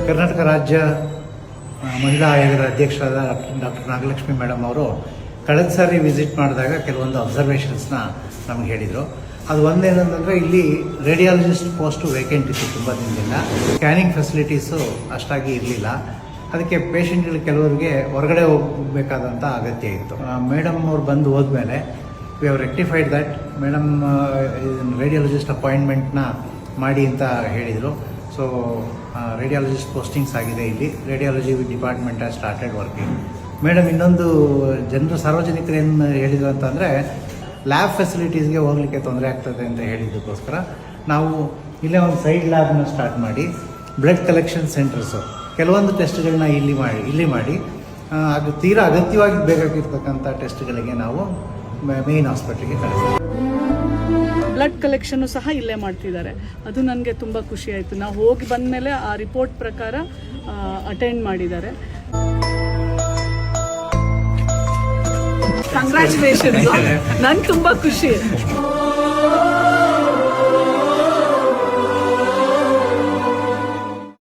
ಕರ್ನಾಟಕ ರಾಜ್ಯ ಮಹಿಳಾ ಆಯೋಗದ ಅಧ್ಯಕ್ಷರಾದ ಡಾಕ್ಟರ್ ನಾಗಲಕ್ಷ್ಮಿ ಮೇಡಮ್ ಅವರು ಕಳೆದ ಸಾರಿ ವಿಸಿಟ್ ಮಾಡಿದಾಗ ಕೆಲವೊಂದು ಅಬ್ಸರ್ವೇಷನ್ಸ್ನ ನಮಗೆ ಹೇಳಿದರು. ಅದು ಒಂದೇನಂತಂದರೆ ಇಲ್ಲಿ ರೇಡಿಯಾಲಜಿಸ್ಟ್ ಪೋಸ್ಟು ವೇಕೆಂಟ್ ಇತ್ತು ತುಂಬ ದಿನದಿಂದ. ಸ್ಕ್ಯಾನಿಂಗ್ ಫೆಸಿಲಿಟೀಸು ಅಷ್ಟಾಗಿ ಇರಲಿಲ್ಲ. ಅದಕ್ಕೆ ಪೇಷಂಟ್ಗಳು ಕೆಲವರಿಗೆ ಹೊರಗಡೆ ಹೋಗಬೇಕಾದಂಥ ಅಗತ್ಯ ಇತ್ತು. ಮೇಡಮ್ ಅವ್ರು ಬಂದು ಹೋದ್ಮೇಲೆ we have rectified that. Madam radiologist ಅಪಾಯಿಂಟ್ಮೆಂಟ್ನ ಮಾಡಿ ಅಂತ ಹೇಳಿದರು. ಸೊ ರೇಡಿಯಾಲಜಿಸ್ಟ್ ಪೋಸ್ಟಿಂಗ್ಸ್ ಆಗಿದೆ. ಇಲ್ಲಿ radiology department has started working. Madam ಇನ್ನೊಂದು ಜನರು ಸಾರ್ವಜನಿಕರು ಏನು ಹೇಳಿದ್ರು ಅಂತಂದರೆ ಲ್ಯಾಬ್ ಫೆಸಿಲಿಟೀಸ್ಗೆ ಹೋಗಲಿಕ್ಕೆ ತೊಂದರೆ ಆಗ್ತದೆ ಅಂತ ಹೇಳಿದ್ದಕ್ಕೋಸ್ಕರ ನಾವು ಇಲ್ಲೇ ಒಂದು ಸೈಡ್ ಲ್ಯಾಬ್ನ ಸ್ಟಾರ್ಟ್ ಮಾಡಿ ಬ್ಲಡ್ ಕಲೆಕ್ಷನ್ ಸೆಂಟರ್ಸು ಕೆಲವೊಂದು ಟೆಸ್ಟ್ಗಳನ್ನ ಇಲ್ಲಿ ಮಾಡಿ ಅದು ತೀರಾ ಅಗತ್ಯವಾಗಿ ಬೇಕಾಗಿರ್ತಕ್ಕಂಥ ಟೆಸ್ಟ್ಗಳಿಗೆ ನಾವು ಮೇನ್ ಹಾಸ್ಪಿಟ್ಲಿಗೆ ಕಳಿಸ್ತೀವಿ. ಬ್ಲಡ್ ಕಲೆಕ್ಷನ್ನು ಸಹ ಇಲ್ಲೇ ಮಾಡ್ತಿದ್ದಾರೆ. ಅದು ನನಗೆ ತುಂಬ ಖುಷಿ ಆಯಿತು. ನಾವು ಹೋಗಿ ಬಂದ ಮೇಲೆ ಆ ರಿಪೋರ್ಟ್ ಪ್ರಕಾರ ಅಟೆಂಡ್ ಮಾಡಿದ್ದಾರೆ. ಕಂಗ್ರ್ಯಾಚುಲೇಷನ್ಸ್. ನಂಗೆ ತುಂಬ ಖುಷಿ.